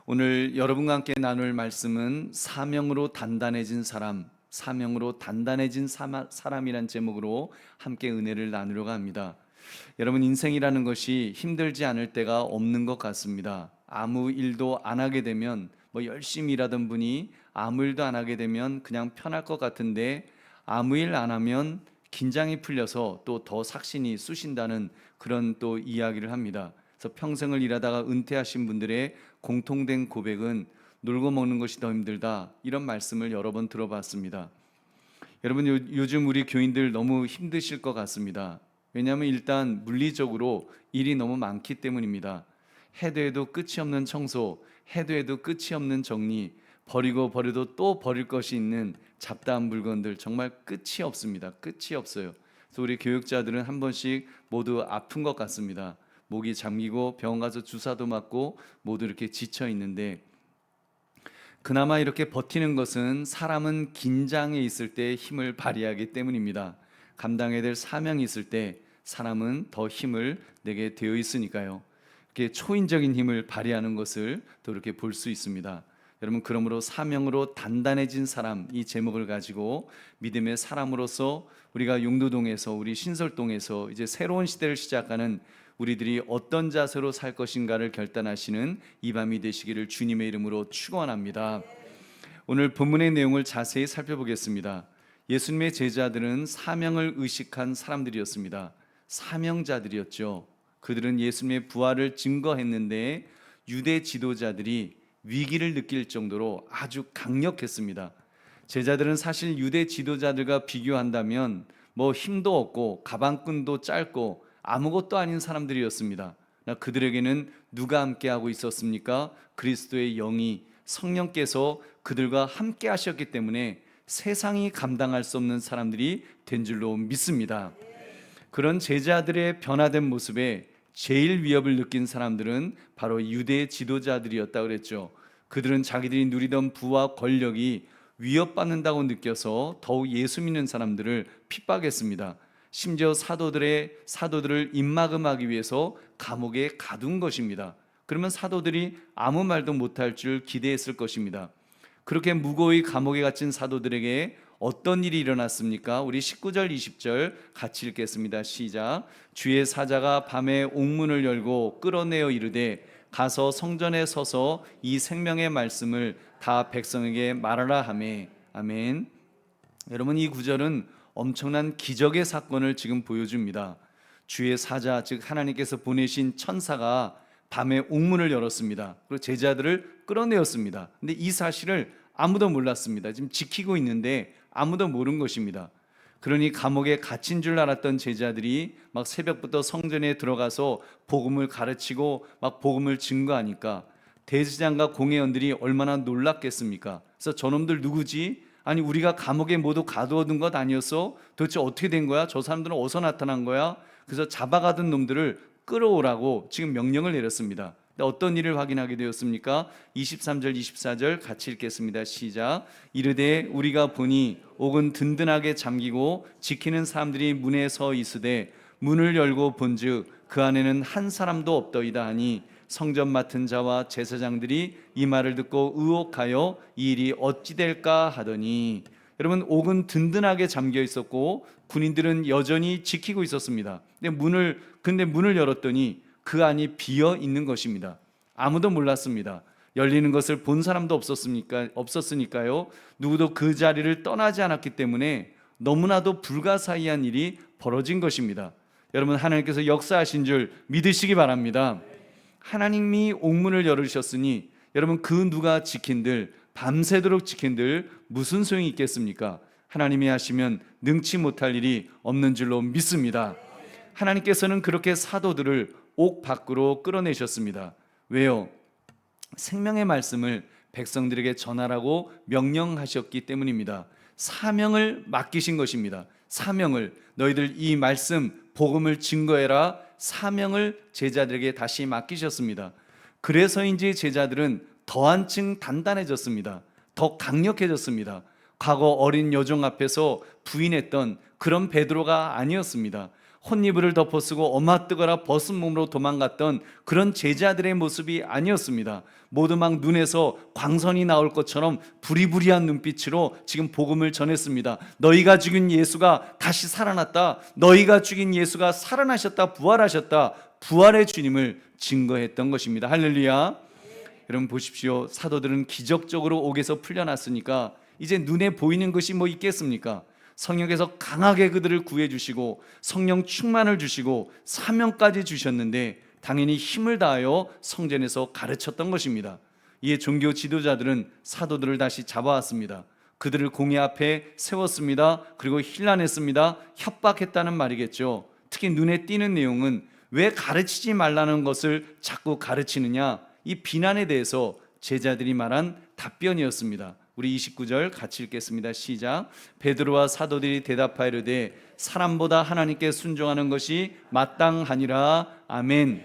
오늘 여러분과 함께 나눌 말씀은 사명으로 단단해진 사람, 사명으로 단단해진 사람이란 제목으로 함께 은혜를 나누려고 합니다. 여러분, 인생이라는 것이 힘들지 않을 때가 없는 것 같습니다. 아무 일도 안 하게 되면 열심히 일하던 분이 아무 일도 안 하게 되면 그냥 편할 것 같은데, 아무 일 안 하면 긴장이 풀려서 또 더 삭신이 쑤신다는 그런 또 이야기를 합니다. 그래서 평생을 일하다가 은퇴하신 분들의 공통된 고백은 놀고 먹는 것이 더 힘들다, 이런 말씀을 여러 번 들어봤습니다. 여러분, 요즘 우리 교인들 너무 힘드실 것 같습니다. 왜냐하면 일단 물리적으로 일이 너무 많기 때문입니다. 해도 해도 끝이 없는 청소, 해도 해도 끝이 없는 정리, 버리고 버려도 또 버릴 것이 있는 잡다한 물건들, 정말 끝이 없습니다. 끝이 없어요. 그래서 우리 교육자들은 한 번씩 모두 아픈 것 같습니다. 목이 잠기고 병원 가서 주사도 맞고 모두 이렇게 지쳐 있는데, 그나마 이렇게 버티는 것은 사람은 긴장에 있을 때 힘을 발휘하기 때문입니다. 감당해야 될 사명이 있을 때 사람은 더 힘을 내게 되어 있으니까요. 이렇게 초인적인 힘을 발휘하는 것을 또 이렇게 볼 수 있습니다. 여러분, 그러므로 사명으로 단단해진 사람, 이 제목을 가지고 믿음의 사람으로서 우리가 용두동에서, 우리 신설동에서 이제 새로운 시대를 시작하는 우리들이 어떤 자세로 살 것인가를 결단하시는 이 밤이 되시기를 주님의 이름으로 축원합니다. 오늘 본문의 내용을 자세히 살펴보겠습니다. 예수님의 제자들은 사명을 의식한 사람들이었습니다. 사명자들이었죠. 그들은 예수님의 부활을 증거했는데 유대 지도자들이 위기를 느낄 정도로 아주 강력했습니다. 제자들은 사실 유대 지도자들과 비교한다면 힘도 없고 가방끈도 짧고 아무것도 아닌 사람들이었습니다. 그들에게는 누가 함께하고 있었습니까? 그리스도의 영이, 성령께서 그들과 함께 하셨기 때문에 세상이 감당할 수 없는 사람들이 된 줄로 믿습니다. 그런 제자들의 변화된 모습에 제일 위협을 느낀 사람들은 바로 유대 지도자들이었다고 그랬죠. 그들은 자기들이 누리던 부와 권력이 위협받는다고 느껴서 더욱 예수 믿는 사람들을 핍박했습니다. 심지어 사도들을 입막음하기 위해서 감옥에 가둔 것입니다. 그러면 사도들이 아무 말도 못할 줄 기대했을 것입니다. 그렇게 무고히 감옥에 갇힌 사도들에게 어떤 일이 일어났습니까? 우리 19절 20절 같이 읽겠습니다. 시작. 주의 사자가 밤에 옥문을 열고 끌어내어 이르되 가서 성전에 서서 이 생명의 말씀을 다 백성에게 말하라 하매. 아멘. 여러분, 이 구절은 엄청난 기적의 사건을 지금 보여줍니다. 주의 사자, 즉 하나님께서 보내신 천사가 밤에 옥문을 열었습니다. 그리고 제자들을 끌어내었습니다. 근데 이 사실을 아무도 몰랐습니다. 지금 지키고 있는데 아무도 모르는 것입니다. 그러니 감옥에 갇힌 줄 알았던 제자들이 막 새벽부터 성전에 들어가서 복음을 가르치고 막 복음을 증거하니까 대제사장과 공회원들이 얼마나 놀랐겠습니까? 그래서 저놈들 누구지? 아니, 우리가 감옥에 모두 가두어둔 것 아니었어? 도대체 어떻게 된 거야? 저 사람들은 어디서 나타난 거야? 그래서 잡아가던 놈들을 끌어오라고 지금 명령을 내렸습니다. 어떤 일을 확인하게 되었습니까? 23절 24절 같이 읽겠습니다. 시작. 이르되 우리가 보니 옥은 든든하게 잠기고 지키는 사람들이 문에 서 있으되 문을 열고 본즉 그 안에는 한 사람도 없더이다 하니 성전 맡은 자와 제사장들이 이 말을 듣고 의혹하여 이 일이 어찌 될까 하더니, 여러분, 옥은 든든하게 잠겨 있었고 군인들은 여전히 지키고 있었습니다. 근데 문을 열었더니 그 안이 비어 있는 것입니다. 아무도 몰랐습니다. 열리는 것을 본 사람도 없었으니까요. 누구도 그 자리를 떠나지 않았기 때문에 너무나도 불가사의한 일이 벌어진 것입니다. 여러분, 하나님께서 역사하신 줄 믿으시기 바랍니다. 하나님이 옥문을 열으셨으니 여러분, 그 누가 지킨들, 밤새도록 지킨들 무슨 소용이 있겠습니까? 하나님이 하시면 능치 못할 일이 없는 줄로 믿습니다. 하나님께서는 그렇게 사도들을 옥 밖으로 끌어내셨습니다. 왜요? 생명의 말씀을 백성들에게 전하라고 명령하셨기 때문입니다. 사명을 맡기신 것입니다. 사명을, 너희들 이 말씀 복음을 증거해라, 사명을 제자들에게 다시 맡기셨습니다. 그래서인지 제자들은 더 한층 단단해졌습니다. 더 강력해졌습니다. 과거 어린 여종 앞에서 부인했던 그런 베드로가 아니었습니다. 혼이불을 덮어쓰고 엄마 뜨거라 벗은 몸으로 도망갔던 그런 제자들의 모습이 아니었습니다. 모두 막 눈에서 광선이 나올 것처럼 부리부리한 눈빛으로 지금 복음을 전했습니다. 너희가 죽인 예수가 다시 살아났다. 너희가 죽인 예수가 살아나셨다. 부활하셨다. 부활의 주님을 증거했던 것입니다. 할렐루야. 여러분 보십시오. 사도들은 기적적으로 옥에서 풀려났으니까 이제 눈에 보이는 것이 뭐 있겠습니까? 성령께서 강하게 그들을 구해주시고 성령 충만을 주시고 사명까지 주셨는데 당연히 힘을 다하여 성전에서 가르쳤던 것입니다. 이에 종교 지도자들은 사도들을 다시 잡아왔습니다. 그들을 공회 앞에 세웠습니다. 그리고 힐난했습니다. 협박했다는 말이겠죠. 특히 눈에 띄는 내용은 왜 가르치지 말라는 것을 자꾸 가르치느냐, 이 비난에 대해서 제자들이 말한 답변이었습니다. 우리 29절 같이 읽겠습니다. 시작. 베드로와 사도들이 대답하이르되 사람보다 하나님께 순종하는 것이 마땅하니라. 아멘.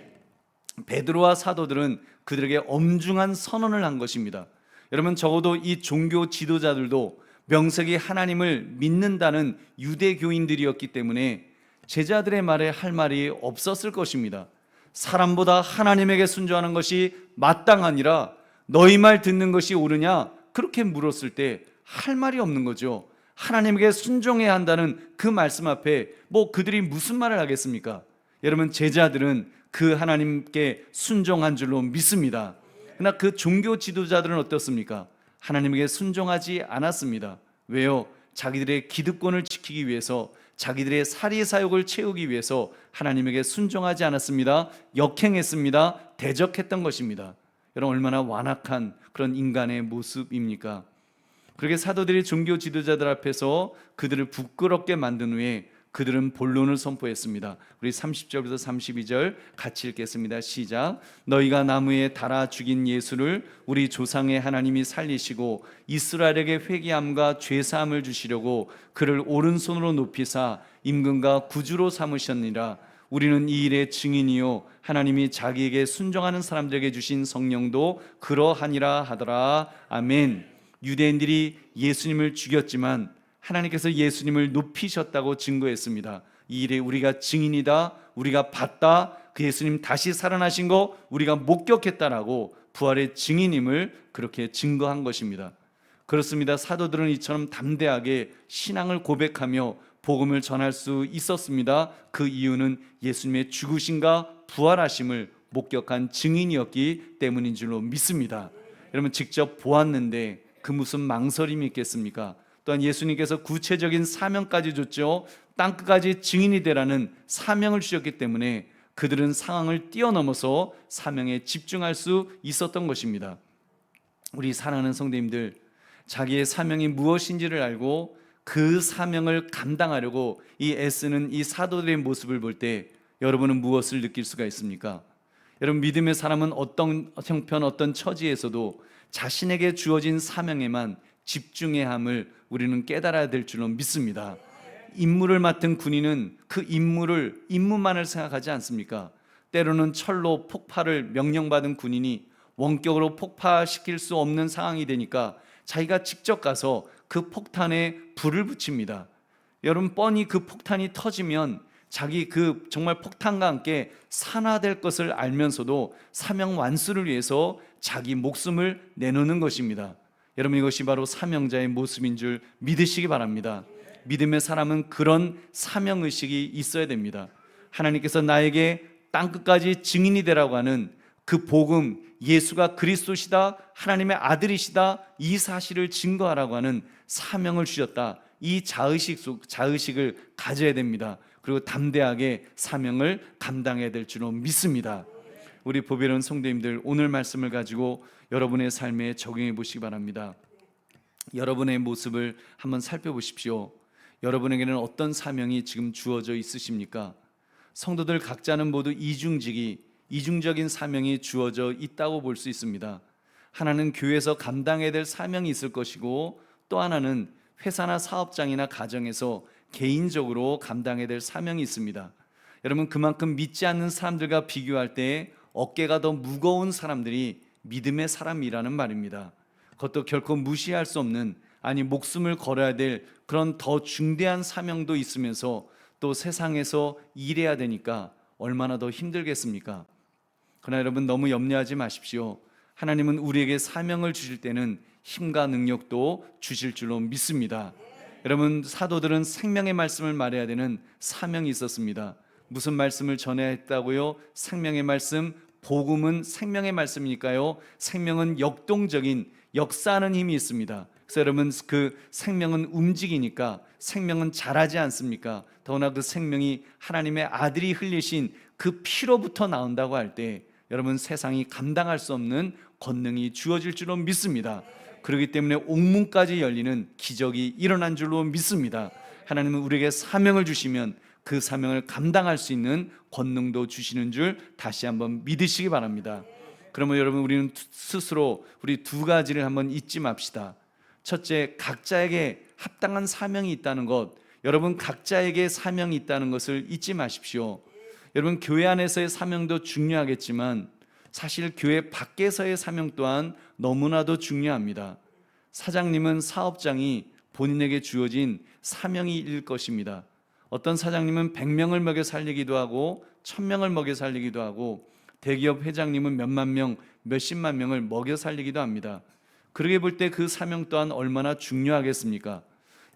베드로와 사도들은 그들에게 엄중한 선언을 한 것입니다. 여러분 적어도 이 종교 지도자들도 명색이 하나님을 믿는다는 유대교인들이었기 때문에 제자들의 말에 할 말이 없었을 것입니다. 사람보다 하나님에게 순종하는 것이 마땅하니라. 너희 말 듣는 것이 옳으냐? 그렇게 물었을 때 할 말이 없는 거죠. 하나님에게 순종해야 한다는 그 말씀 앞에 뭐 그들이 무슨 말을 하겠습니까? 여러분 제자들은 그 하나님께 순종한 줄로 믿습니다. 그러나 그 종교 지도자들은 어떻습니까? 하나님에게 순종하지 않았습니다. 왜요? 자기들의 기득권을 지키기 위해서, 자기들의 사리사욕을 채우기 위해서 하나님에게 순종하지 않았습니다. 역행했습니다. 대적했던 것입니다. 여러분 얼마나 완악한 그런 인간의 모습입니까? 그렇게 사도들이 종교 지도자들 앞에서 그들을 부끄럽게 만든 후에 그들은 본론을 선포했습니다. 우리 30절부터 32절 같이 읽겠습니다. 시작. 너희가 나무에 달아 죽인 예수를 우리 조상의 하나님이 살리시고 이스라엘에게 회개함과 죄사함을 주시려고 그를 오른손으로 높이사 임금과 구주로 삼으셨느니라. 우리는 이 일의 증인이요 하나님이 자기에게 순종하는 사람들에게 주신 성령도 그러하니라 하더라. 아멘. 유대인들이 예수님을 죽였지만 하나님께서 예수님을 높이셨다고 증거했습니다. 이 일에 우리가 증인이다, 우리가 봤다, 그 예수님 다시 살아나신 거 우리가 목격했다라고 부활의 증인임을 그렇게 증거한 것입니다. 그렇습니다. 사도들은 이처럼 담대하게 신앙을 고백하며 복음을 전할 수 있었습니다. 그 이유는 예수님의 죽으심과 부활하심을 목격한 증인이었기 때문인 줄로 믿습니다. 여러분 직접 보았는데 그 무슨 망설임이 있겠습니까? 또한 예수님께서 구체적인 사명까지 줬죠. 땅끝까지 증인이 되라는 사명을 주셨기 때문에 그들은 상황을 뛰어넘어서 사명에 집중할 수 있었던 것입니다. 우리 사랑하는 성도님들, 자기의 사명이 무엇인지를 알고 그 사명을 감당하려고 이 애쓰는 이 사도들의 모습을 볼 때 여러분은 무엇을 느낄 수가 있습니까? 여러분 믿음의 사람은 어떤 형편 어떤 처지에서도 자신에게 주어진 사명에만 집중해야 함을 우리는 깨달아야 될 줄로 믿습니다. 임무를 맡은 군인은 그 임무만을 생각하지 않습니까? 때로는 철로 폭파를 명령받은 군인이 원격으로 폭파시킬 수 없는 상황이 되니까 자기가 직접 가서 그 폭탄에 불을 붙입니다. 여러분 뻔히 그 폭탄이 터지면 자기 그 정말 폭탄과 함께 산화될 것을 알면서도 사명 완수를 위해서 자기 목숨을 내놓는 것입니다. 여러분 이것이 바로 사명자의 모습인 줄 믿으시기 바랍니다. 믿음의 사람은 그런 사명의식이 있어야 됩니다. 하나님께서 나에게 땅끝까지 증인이 되라고 하는 그 복음, 예수가 그리스도시다, 하나님의 아들이시다, 이 사실을 증거하라고 하는 사명을 주셨다. 이 자의식을 가져야 됩니다. 그리고 담대하게 사명을 감당해야 될 줄로 믿습니다. 우리 보배로운 성도님들, 오늘 말씀을 가지고 여러분의 삶에 적용해 보시기 바랍니다. 여러분의 모습을 한번 살펴보십시오. 여러분에게는 어떤 사명이 지금 주어져 있으십니까? 성도들 각자는 모두 이중적인 사명이 주어져 있다고 볼 수 있습니다. 하나는 교회에서 감당해야 될 사명이 있을 것이고, 또 하나는 회사나 사업장이나 가정에서 개인적으로 감당해야 될 사명이 있습니다. 여러분 그만큼 믿지 않는 사람들과 비교할 때 어깨가 더 무거운 사람들이 믿음의 사람이라는 말입니다. 그것도 결코 무시할 수 없는, 아니 목숨을 걸어야 될 그런 더 중대한 사명도 있으면서 또 세상에서 일해야 되니까 얼마나 더 힘들겠습니까? 그러나 여러분 너무 염려하지 마십시오. 하나님은 우리에게 사명을 주실 때는 힘과 능력도 주실 줄로 믿습니다. 여러분 사도들은 생명의 말씀을 말해야 되는 사명이 있었습니다. 무슨 말씀을 전해야 했다고요? 생명의 말씀, 복음은 생명의 말씀이니까요. 생명은 역동적인 역사하는 힘이 있습니다. 그래서 여러분 그 생명은 움직이니까 생명은 자라지 않습니까? 더구나 그 생명이 하나님의 아들이 흘리신 그 피로부터 나온다고 할 때 여러분 세상이 감당할 수 없는 권능이 주어질 줄로 믿습니다. 그렇기 때문에 옥문까지 열리는 기적이 일어난 줄로 믿습니다. 하나님은 우리에게 사명을 주시면 그 사명을 감당할 수 있는 권능도 주시는 줄 다시 한번 믿으시기 바랍니다. 그러면 여러분 우리는 스스로 우리 두 가지를 한번 잊지 맙시다. 첫째, 각자에게 합당한 사명이 있다는 것, 여러분 각자에게 사명이 있다는 것을 잊지 마십시오. 여러분 교회 안에서의 사명도 중요하겠지만 사실 교회 밖에서의 사명 또한 너무나도 중요합니다. 사장님은 사업장이 본인에게 주어진 사명일 것입니다. 어떤 사장님은 100명을 먹여 살리기도 하고 1000명을 먹여 살리기도 하고 대기업 회장님은 몇만 명, 몇십만 명을 먹여 살리기도 합니다. 그러게 볼 때 그 사명 또한 얼마나 중요하겠습니까?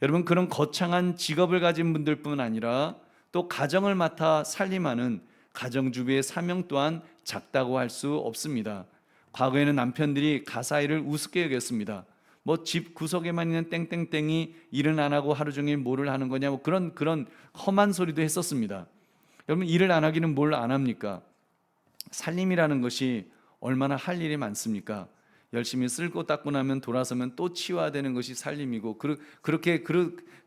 여러분 그런 거창한 직업을 가진 분들뿐 아니라 또 가정을 맡아 살림하는 가정주부의 사명 또한 작다고 할 수 없습니다. 과거에는 남편들이 가사일을 우습게 여겼습니다. 뭐 집 구석에만 있는 땡땡땡이 일은 안 하고 하루 종일 뭐를 하는 거냐, 뭐 그런 험한 소리도 했었습니다. 여러분 일을 안 하기는 뭘 안 합니까? 살림이라는 것이 얼마나 할 일이 많습니까? 열심히 쓸고 닦고 나면 돌아서면 또 치워야 되는 것이 살림이고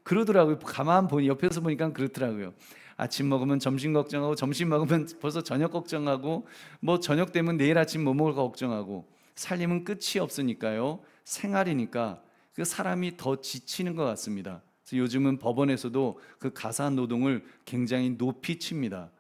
그러더라고요. 가만 보니 옆에서 보니까 그렇더라고요. 아침 먹으면 점심 걱정하고 점심 먹으면 벌써 저녁 걱정하고 뭐 저녁 되면 내일 아침 뭐 먹을까 걱정하고 살림은 끝이 없으니까요. 생활이니까 그 사람이 더 지치는 것 같습니다. 그래서 요즘은 법원에서도 그 가사 노동을 굉장히 높이 칩니다.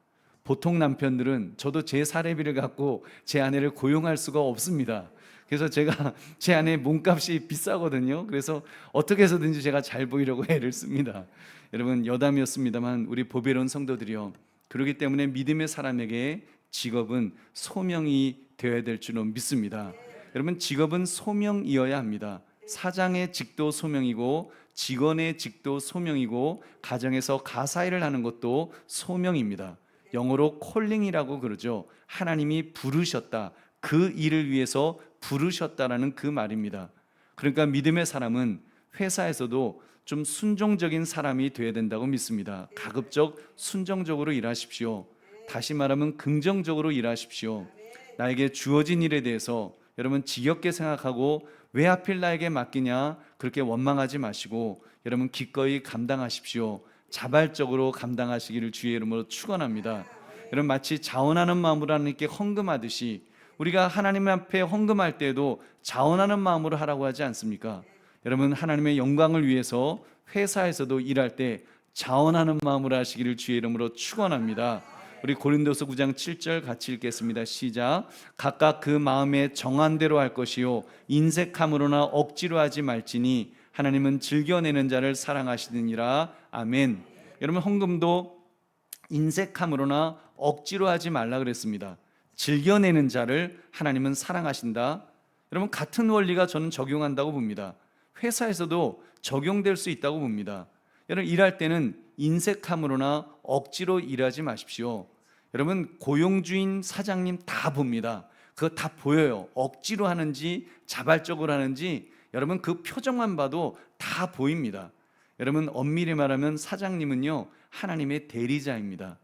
보통 남편들은 저도 제 사례비를 갖고 제 아내를 고용할 수가 없습니다. 그래서 제가 제 아내 몸값이 비싸거든요. 그래서 어떻게 해서든지 제가 잘 보이려고 애를 씁니다. 여러분 여담이었습니다만 우리 보배로운 성도들이요, 그렇기 때문에 믿음의 사람에게 직업은 소명이 되어야 될 줄로 믿습니다. 여러분 직업은 소명이어야 합니다. 사장의 직도 소명이고 직원의 직도 소명이고 가정에서 가사일을 하는 것도 소명입니다. 영어로 콜링이라고 그러죠. 하나님이 부르셨다, 그 일을 위해서 부르셨다라는 그 말입니다. 그러니까 믿음의 사람은 회사에서도 좀 순종적인 사람이 되어야 된다고 믿습니다. 가급적 순종적으로 일하십시오. 다시 말하면 긍정적으로 일하십시오. 나에게 주어진 일에 대해서 여러분 지겹게 생각하고 왜 하필 나에게 맡기냐 그렇게 원망하지 마시고 여러분 기꺼이 감당하십시오. 자발적으로 감당하시기를 주의 이름으로 축원합니다. 여러분 마치 자원하는 마음으로 하나님께 헌금하듯이 우리가 하나님 앞에 헌금할 때도 자원하는 마음으로 하라고 하지 않습니까? 여러분 하나님의 영광을 위해서 회사에서도 일할 때 자원하는 마음으로 하시기를 주의 이름으로 축원합니다. 우리 고린도서 9장 7절 같이 읽겠습니다. 시작. 각각 그 마음에 정한 대로 할 것이요 인색함으로나 억지로 하지 말지니 하나님은 즐겨내는 자를 사랑하시느니라. 아멘. 여러분 헌금도 인색함으로나 억지로 하지 말라 그랬습니다. 즐겨내는 자를 하나님은 사랑하신다. 여러분 같은 원리가 저는 적용한다고 봅니다. 회사에서도 적용될 수 있다고 봅니다. 여러분 일할 때는 인색함으로나 억지로 일하지 마십시오. 여러분 고용주인 사장님 다 봅니다. 그거 다 보여요. 억지로 하는지 자발적으로 하는지 여러분 그 표정만 봐도 다 보입니다. 여러분 엄밀히 말하면 사장님은요 하나님의 대리자입니다.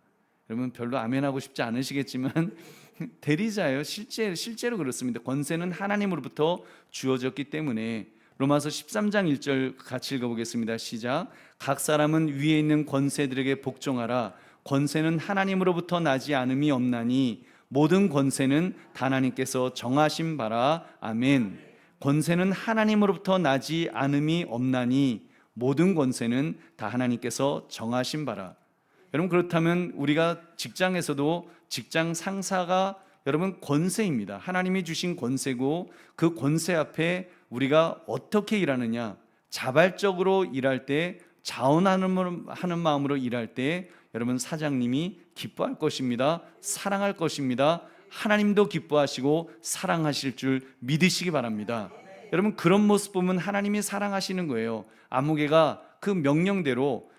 여러분 별로 아멘하고 싶지 않으시겠지만 대리자예요. 실제로 그렇습니다. 권세는 하나님으로부터 주어졌기 때문에. 로마서 13장 1절 같이 읽어보겠습니다. 시작. 각 사람은 위에 있는 권세들에게 복종하라. 권세는 하나님으로부터 나지 않음이 없나니 모든 권세는 다 하나님께서 정하신 바라. 아멘. 권세는 하나님으로부터 나지 않음이 없나니 모든 권세는 다 하나님께서 정하신 바라. 여러분 그렇다면 우리가 직장에서도 직장 상사가 여러분 권세입니다. 하나님이 주신 권세고 그 권세 앞에 우리가 어떻게 일하느냐, 자발적으로 일할 때 자원하는 마음으로 일할 때 여러분 사장님이 기뻐할 것입니다. 사랑할 것입니다. 하나님도 기뻐하시고 사랑하실 줄 믿으시기 바랍니다. 여러분 그런 모습 보면 하나님이 사랑하시는 거예요. 아무개가 그 명령대로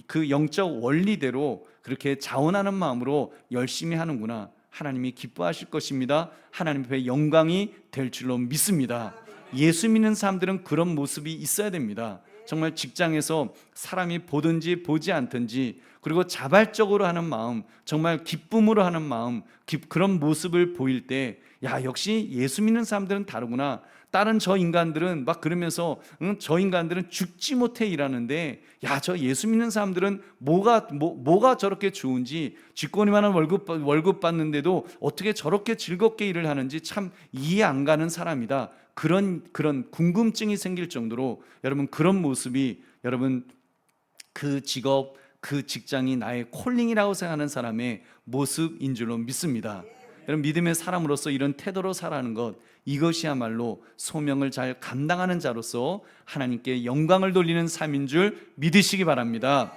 그 영적 원리대로 그렇게 자원하는 마음으로 열심히 하는구나. 하나님이 기뻐하실 것입니다. 하나님 앞에 영광이 될 줄로 믿습니다. 예수 믿는 사람들은 그런 모습이 있어야 됩니다. 정말 직장에서 사람이 보든지 보지 않든지, 그리고 자발적으로 하는 마음, 정말 기쁨으로 하는 마음, 그런 모습을 보일 때, 야, 역시 예수 믿는 사람들은 다르구나. 다른 저 인간들은 막 그러면서 저 인간들은 죽지 못해 일하는데, 야, 저 예수 믿는 사람들은 뭐가 저렇게 좋은지, 쥐꼬리만한 월급 받는데도 어떻게 저렇게 즐겁게 일을 하는지 참 이해 안 가는 사람이다. 그런 궁금증이 생길 정도로 여러분 그런 모습이, 여러분 그 직업, 그 직장이 나의 콜링이라고 생각하는 사람의 모습인 줄로 믿습니다. 여러분 믿음의 사람으로서 이런 태도로 살아가는 것, 이것이야말로 소명을 잘 감당하는 자로서 하나님께 영광을 돌리는 삶인 줄 믿으시기 바랍니다.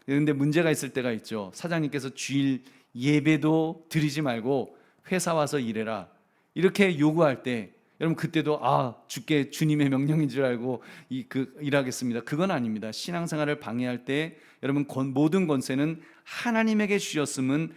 그런데 문제가 있을 때가 있죠. 사장님께서 주일 예배도 드리지 말고 회사 와서 일해라, 이렇게 요구할 때 여러분 그때도 주께 주님의 명령인 줄 알고 일하겠습니다. 그건 아닙니다. 신앙생활을 방해할 때 여러분 모든 권세는 하나님에게 주셨음에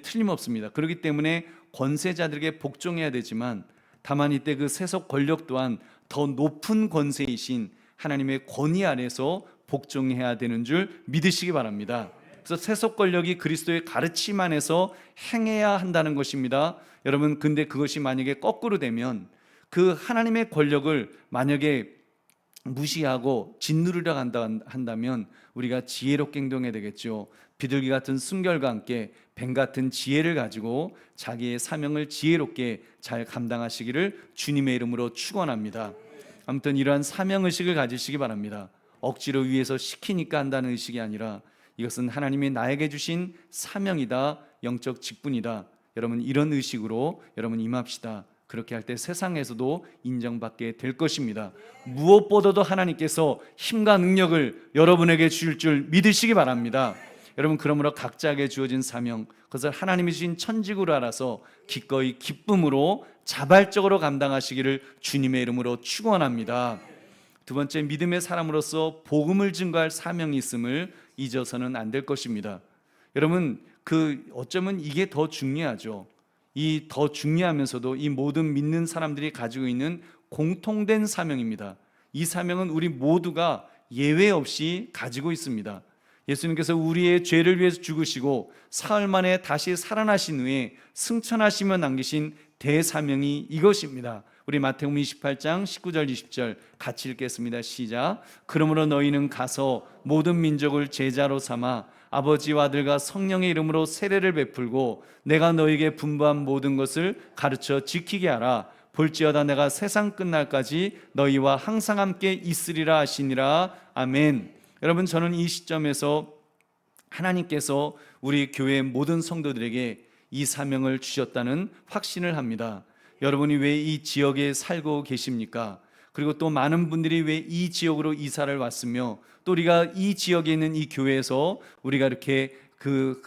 틀림없습니다. 그렇기 때문에 권세자들에게 복종해야 되지만, 다만 이때 그 세속 권력 또한 더 높은 권세이신 하나님의 권위 아래서 복종해야 되는 줄 믿으시기 바랍니다. 그래서 세속 권력이 그리스도의 가르침 안에서 행해야 한다는 것입니다. 여러분 근데 그것이 만약에 거꾸로 되면, 그 하나님의 권력을 만약에 무시하고 짓누르려 한다면 우리가 지혜롭게 행동해야 되겠죠. 비둘기 같은 순결과 함께 뱀 같은 지혜를 가지고 자기의 사명을 지혜롭게 잘 감당하시기를 주님의 이름으로 축원합니다. 아무튼 이러한 사명의식을 가지시기 바랍니다. 억지로 위에서 시키니까 한다는 의식이 아니라, 이것은 하나님이 나에게 주신 사명이다, 영적 직분이다. 여러분 이런 의식으로 여러분 임합시다. 그렇게 할 때 세상에서도 인정받게 될 것입니다. 무엇보다도 하나님께서 힘과 능력을 여러분에게 주실 줄 믿으시기 바랍니다. 여러분 그러므로 각자에게 주어진 사명, 그것을 하나님이 주신 천직으로 알아서 기꺼이 기쁨으로 자발적으로 감당하시기를 주님의 이름으로 축원합니다. 두 번째, 믿음의 사람으로서 복음을 증거할 사명이 있음을 잊어서는 안 될 것입니다. 여러분 어쩌면 이게 더 중요하죠. 이 더 중요하면서도 이 모든 믿는 사람들이 가지고 있는 공통된 사명입니다. 이 사명은 우리 모두가 예외 없이 가지고 있습니다. 예수님께서 우리의 죄를 위해서 죽으시고 사흘 만에 다시 살아나신 후에 승천하시며 남기신 대사명이 이것입니다. 우리 마태복음 28장 19절 20절 같이 읽겠습니다. 시작. 그러므로 너희는 가서 모든 민족을 제자로 삼아 아버지와 아들과 성령의 이름으로 세례를 베풀고 내가 너희에게 분부한 모든 것을 가르쳐 지키게 하라. 볼지어다 내가 세상 끝날까지 너희와 항상 함께 있으리라 하시니라. 아멘. 여러분 저는 이 시점에서 하나님께서 우리 교회 모든 성도들에게 이 사명을 주셨다는 확신을 합니다. 여러분이 왜 이 지역에 살고 계십니까? 그리고 또 많은 분들이 왜 이 지역으로 이사를 왔으며, 또 우리가 이 지역에 있는 이 교회에서 우리가 이렇게 그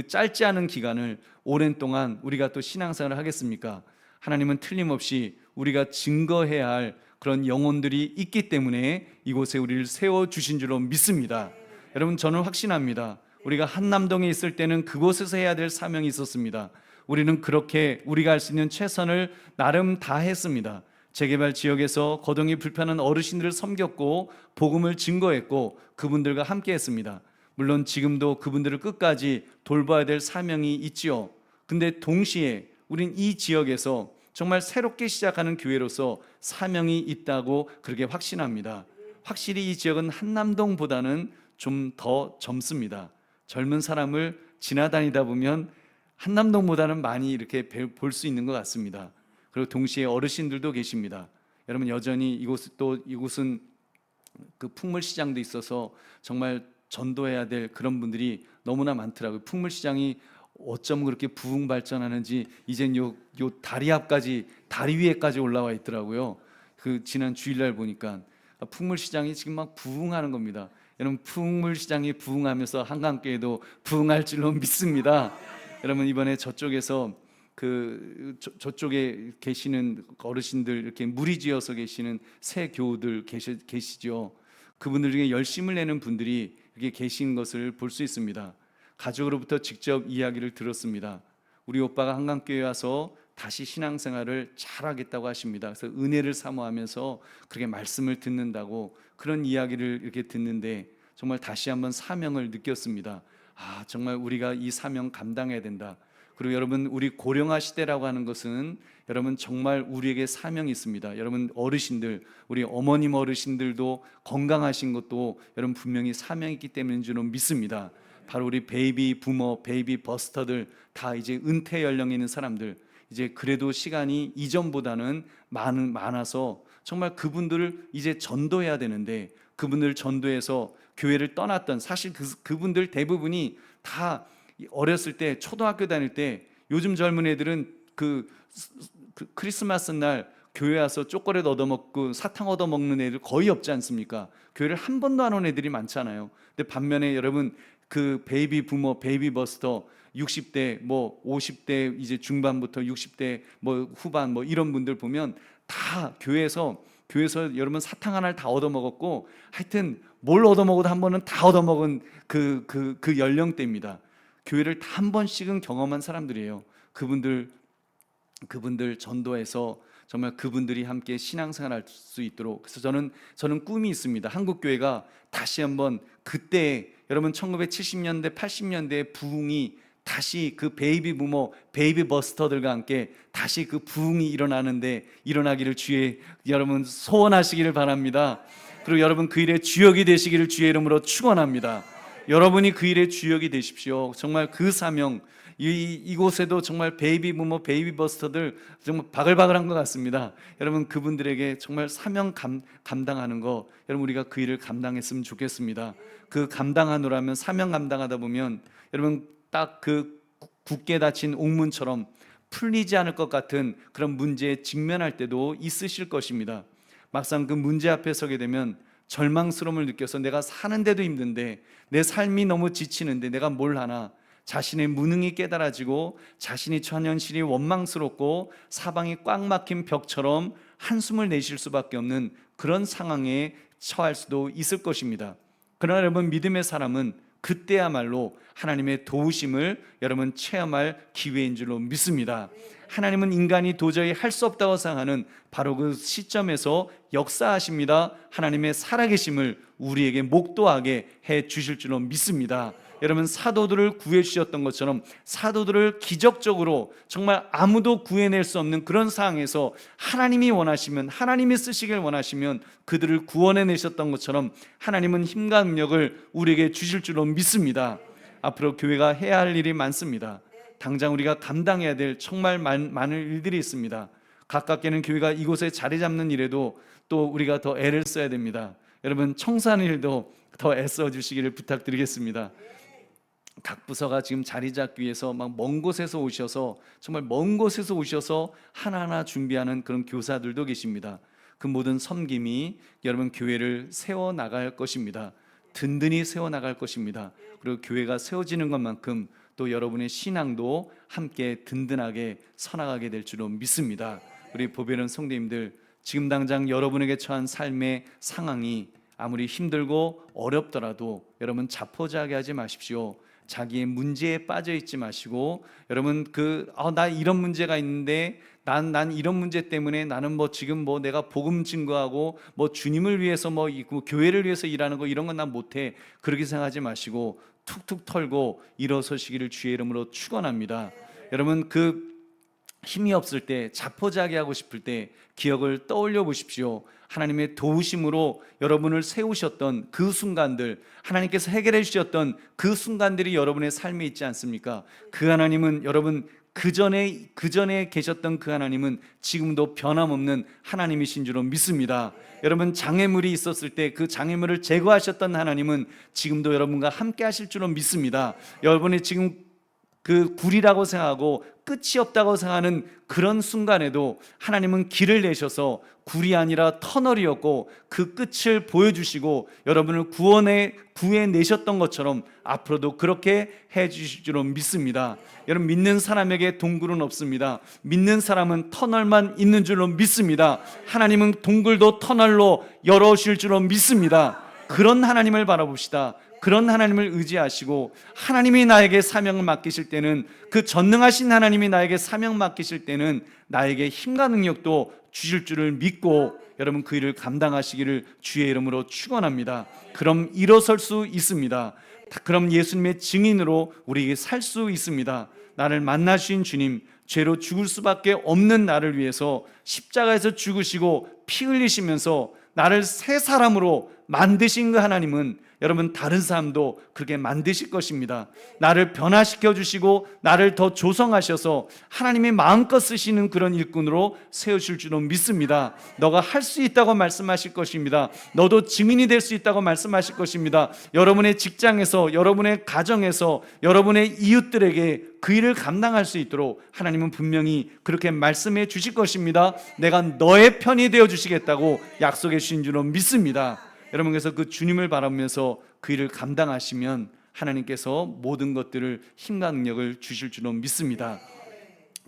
짧지 않은 기간을 오랜 동안 우리가 또 신앙생활을 하겠습니까? 하나님은 틀림없이 우리가 증거해야 할 그런 영혼들이 있기 때문에 이곳에 우리를 세워주신 줄로 믿습니다. 여러분 저는 확신합니다. 우리가 한남동에 있을 때는 그곳에서 해야 될 사명이 있었습니다. 우리는 그렇게 우리가 할 수 있는 최선을 나름 다 했습니다. 재개발 지역에서 거동이 불편한 어르신들을 섬겼고 복음을 증거했고 그분들과 함께 했습니다. 물론 지금도 그분들을 끝까지 돌봐야 될 사명이 있지요. 근데 동시에 우린 이 지역에서 정말 새롭게 시작하는 교회로서 사명이 있다고 그렇게 확신합니다. 확실히 이 지역은 한남동보다는 좀 더 젊습니다. 젊은 사람을 지나다니다 보면 한남동보다는 많이 이렇게 볼 수 있는 것 같습니다. 그리고 동시에 어르신들도 계십니다. 여러분 여전히 이곳은 그 풍물시장도 있어서 정말 전도해야 될 그런 분들이 너무나 많더라고요. 풍물시장이 어쩜 그렇게 부흥 발전하는지 이젠 요 다리 앞까지, 다리 위에까지 올라와 있더라고요. 그 지난 주일날 보니까 풍물시장이 지금 막 부흥하는 겁니다. 여러분 부흥물 시장이 부흥하면서 한강교회도 부흥할 줄로 믿습니다. 여러분 이번에 저쪽에서 저쪽에 계시는 어르신들 이렇게 무리지어서 계시는 새 교우들 계시죠. 그분들 중에 열심을 내는 분들이 이렇게 계신 것을 볼 수 있습니다. 가족으로부터 직접 이야기를 들었습니다. 우리 오빠가 한강교회 와서 다시 신앙생활을 잘하겠다고 하십니다. 그래서 은혜를 사모하면서 그렇게 말씀을 듣는다고 그런 이야기를 이렇게 듣는데 정말 다시 한번 사명을 느꼈습니다. 정말 우리가 이 사명 감당해야 된다. 그리고 여러분 우리 고령화 시대라고 하는 것은 여러분 정말 우리에게 사명이 있습니다. 여러분 어르신들, 우리 어머님 어르신들도 건강하신 것도 여러분 분명히 사명이 있기 때문인 줄 믿습니다. 바로 우리 베이비 부머, 베이비 버스터들 다 이제 은퇴 연령에 있는 사람들, 이제 그래도 시간이 이전보다는 많아서 정말 그분들을 이제 전도해야 되는데 그분들 전도해서 교회를 떠났던 사실 그분들 대부분이 다 어렸을 때 초등학교 다닐 때 요즘 젊은 애들은 그 크리스마스 날 교회 와서 초콜릿 얻어먹고 사탕 얻어먹는 애들 거의 없지 않습니까? 교회를 한 번도 안 온 애들이 많잖아요. 근데 반면에 여러분 그 베이비 부머, 베이비 버스터 60대 뭐 50대 이제 중반부터 60대 뭐 후반 뭐 이런 분들 보면 다 교회에서 여러분 사탕 하나를 다 얻어먹었고 하여튼 뭘 얻어먹어도 한 번은 다 얻어먹은 그 연령대입니다. 교회를 다 한 번씩은 경험한 사람들이에요. 그분들 전도해서 정말 그분들이 함께 신앙생활할 수 있도록. 그래서 저는 꿈이 있습니다. 한국 교회가 다시 한번 그때 여러분 1970년대 80년대의 부흥이 다시 그 베이비 부머, 베이비 버스터들과 함께 다시 그 부흥이 일어나기를 주의 여러분 소원하시기를 바랍니다. 그리고 여러분 그 일의 주역이 되시기를 주의 이름으로 축원합니다. 여러분이 그 일의 주역이 되십시오. 정말 그 사명, 이곳에도 정말 베이비 부머, 베이비 버스터들 정말 바글바글한 것 같습니다. 여러분 그분들에게 정말 사명 감당하는 거, 여러분 우리가 그 일을 감당했으면 좋겠습니다. 그 감당하노라면 사명 감당하다 보면 여러분 딱 그 굳게 닫힌 옥문처럼 풀리지 않을 것 같은 그런 문제에 직면할 때도 있으실 것입니다. 막상 그 문제 앞에 서게 되면 절망스러움을 느껴서 내가 사는데도 힘든데 내 삶이 너무 지치는데 내가 뭘 하나, 자신의 무능이 깨달아지고 자신이 처한 현실이 원망스럽고 사방이 꽉 막힌 벽처럼 한숨을 내쉴 수밖에 없는 그런 상황에 처할 수도 있을 것입니다. 그러나 여러분 믿음의 사람은 그때야말로 하나님의 도우심을 여러분 체험할 기회인 줄로 믿습니다. 하나님은 인간이 도저히 할 수 없다고 생각하는 바로 그 시점에서 역사하십니다. 하나님의 살아계심을 우리에게 목도하게 해 주실 줄로 믿습니다. 여러분 사도들을 구해 주셨던 것처럼 사도들을 기적적으로 정말 아무도 구해낼 수 없는 그런 상황에서 하나님이 원하시면, 하나님이 쓰시길 원하시면 그들을 구원해 내셨던 것처럼 하나님은 힘과 능력을 우리에게 주실 줄로 믿습니다. 앞으로 교회가 해야 할 일이 많습니다. 당장 우리가 감당해야 될 정말 많은 일들이 있습니다. 가깝게는 교회가 이곳에 자리 잡는 일에도 또 우리가 더 애를 써야 됩니다. 여러분 청소하는 일도 더 애써 주시기를 부탁드리겠습니다. 각 부서가 지금 자리 잡기 위해서 막 먼 곳에서 오셔서 정말 먼 곳에서 오셔서 하나하나 준비하는 그런 교사들도 계십니다. 그 모든 섬김이 여러분 교회를 세워 나갈 것입니다. 든든히 세워 나갈 것입니다. 그리고 교회가 세워지는 것만큼 또 여러분의 신앙도 함께 든든하게 서나가게 될 줄로 믿습니다. 우리 보배는 성도님들, 지금 당장 여러분에게 처한 삶의 상황이 아무리 힘들고 어렵더라도 여러분 자포자기하게 하지 마십시오. 자기의 문제에 빠져 있지 마시고 여러분 나 이런 문제가 있는데 난 이런 문제 때문에 나는 지금 내가 복음 증거하고 주님을 위해서 교회를 위해서 일하는 거 이런 건 난 못해, 그렇게 생각하지 마시고 툭툭 털고 일어서시기를 주의 이름으로 축원합니다. 여러분 힘이 없을 때, 자포자기하고 싶을 때 기억을 떠올려 보십시오. 하나님의 도우심으로 여러분을 세우셨던 그 순간들, 하나님께서 해결해 주셨던 그 순간들이 여러분의 삶에 있지 않습니까? 그 하나님은 여러분 그 전에 계셨던 그 하나님은 지금도 변함없는 하나님이신 줄로 믿습니다. 여러분 장애물이 있었을 때 그 장애물을 제거하셨던 하나님은 지금도 여러분과 함께 하실 줄로 믿습니다. 여러분이 지금 그 굴이라고 생각하고 끝이 없다고 생각하는 그런 순간에도 하나님은 길을 내셔서 굴이 아니라 터널이었고 그 끝을 보여주시고 여러분을 구해내셨던 것처럼 앞으로도 그렇게 해주실 줄로 믿습니다. 여러분, 믿는 사람에게 동굴은 없습니다. 믿는 사람은 터널만 있는 줄로 믿습니다. 하나님은 동굴도 터널로 열어오실 줄로 믿습니다. 그런 하나님을 바라봅시다. 그런 하나님을 의지하시고, 하나님이 나에게 사명을 맡기실 때는, 그 전능하신 하나님이 나에게 사명 맡기실 때는 나에게 힘과 능력도 주실 줄을 믿고 여러분 그 일을 감당하시기를 주의 이름으로 축원합니다. 그럼 일어설 수 있습니다. 그럼 예수님의 증인으로 우리에게 살 수 있습니다. 나를 만나신 주님, 죄로 죽을 수밖에 없는 나를 위해서 십자가에서 죽으시고 피 흘리시면서 나를 새 사람으로 만드신 그 하나님은 여러분 다른 사람도 그렇게 만드실 것입니다. 나를 변화시켜 주시고 나를 더 조성하셔서 하나님이 마음껏 쓰시는 그런 일꾼으로 세우실 줄로 믿습니다. 너가 할 수 있다고 말씀하실 것입니다. 너도 증인이 될 수 있다고 말씀하실 것입니다. 여러분의 직장에서, 여러분의 가정에서, 여러분의 이웃들에게 그 일을 감당할 수 있도록 하나님은 분명히 그렇게 말씀해 주실 것입니다. 내가 너의 편이 되어 주시겠다고 약속해 주신 줄로 믿습니다. 여러분께서 그 주님을 바라보면서 그 일을 감당하시면 하나님께서 모든 것들을 힘과 능력을 주실 줄로 믿습니다.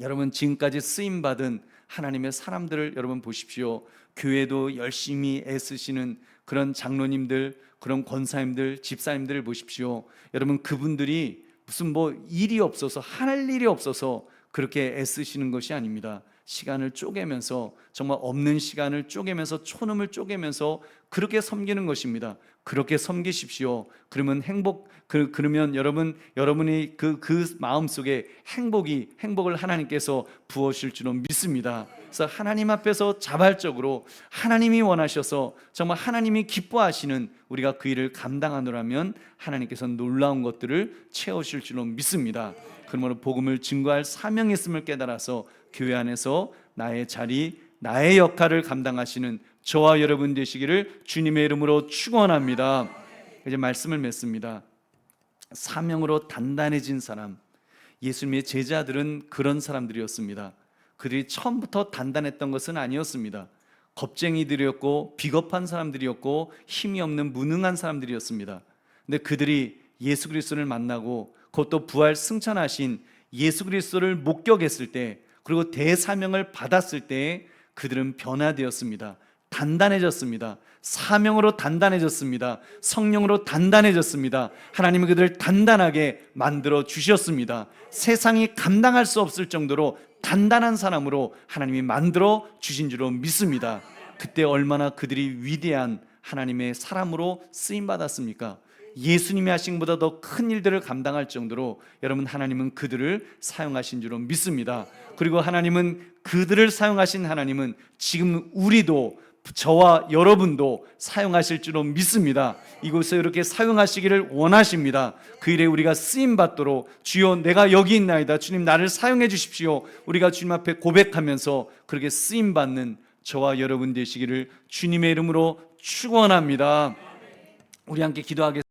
여러분, 지금까지 쓰임받은 하나님의 사람들을 여러분 보십시오. 교회도 열심히 애쓰시는 그런 장로님들, 그런 권사님들, 집사님들을 보십시오. 여러분, 그분들이 무슨 일이 없어서, 할 일이 없어서 그렇게 애쓰시는 것이 아닙니다. 시간을 쪼개면서, 정말 없는 시간을 쪼개면서, 촌음을 쪼개면서 그렇게 섬기는 것입니다. 그렇게 섬기십시오. 그러면 그러면 여러분이 그 마음속에 행복을 하나님께서 부어주실 줄로 믿습니다. 그래서 하나님 앞에서 자발적으로 하나님이 원하셔서 정말 하나님이 기뻐하시는 우리가 그 일을 감당하노라면 하나님께서 놀라운 것들을 채우실 줄로 믿습니다. 그러므로 복음을 증거할 사명이 있음을 깨달아서 교회 안에서 나의 자리, 나의 역할을 감당하시는 저와 여러분 되시기를 주님의 이름으로 축원합니다. 이제 말씀을 맺습니다. 사명으로 단단해진 사람, 예수님의 제자들은 그런 사람들이었습니다. 그들이 처음부터 단단했던 것은 아니었습니다. 겁쟁이들이었고 비겁한 사람들이었고 힘이 없는 무능한 사람들이었습니다. 근데 그들이 예수 그리스도를 만나고 그것도 부활 승천하신 예수 그리스도를 목격했을 때, 그리고 대사명을 받았을 때 그들은 변화되었습니다. 단단해졌습니다. 사명으로 단단해졌습니다. 성령으로 단단해졌습니다. 하나님은 그들을 단단하게 만들어 주셨습니다. 세상이 감당할 수 없을 정도로 단단한 사람으로 하나님이 만들어 주신 줄로 믿습니다. 그때 얼마나 그들이 위대한 하나님의 사람으로 쓰임받았습니까? 예수님이 하신 것보다 더 큰 일들을 감당할 정도로 여러분, 하나님은 그들을 사용하신 줄로 믿습니다. 그리고 하나님은 그들을 사용하신 하나님은 지금 우리도, 저와 여러분도 사용하실 줄로 믿습니다. 이곳에 이렇게 사용하시기를 원하십니다. 그 일에 우리가 쓰임받도록, 주여 내가 여기 있나이다, 주님 나를 사용해 주십시오, 우리가 주님 앞에 고백하면서 그렇게 쓰임받는 저와 여러분 되시기를 주님의 이름으로 축원합니다. 우리 함께 기도하겠습니다.